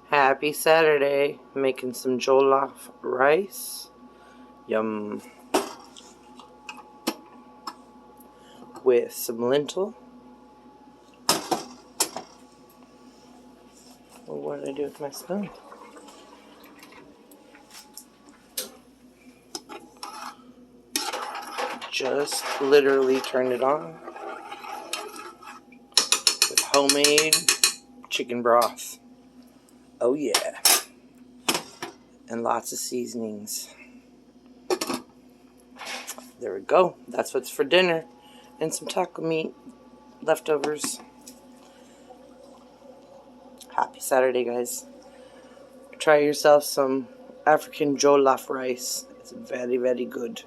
Happy Saturday, making some jollof rice. Yum. With some lentil. Well, what did I do with my spoon? Just literally turned it on with homemade chicken broth. Oh yeah. And lots of seasonings. There we go. That's what's for dinner. And some taco meat leftovers. Happy Saturday, guys. Try yourself some African jollof rice. It's very, very good.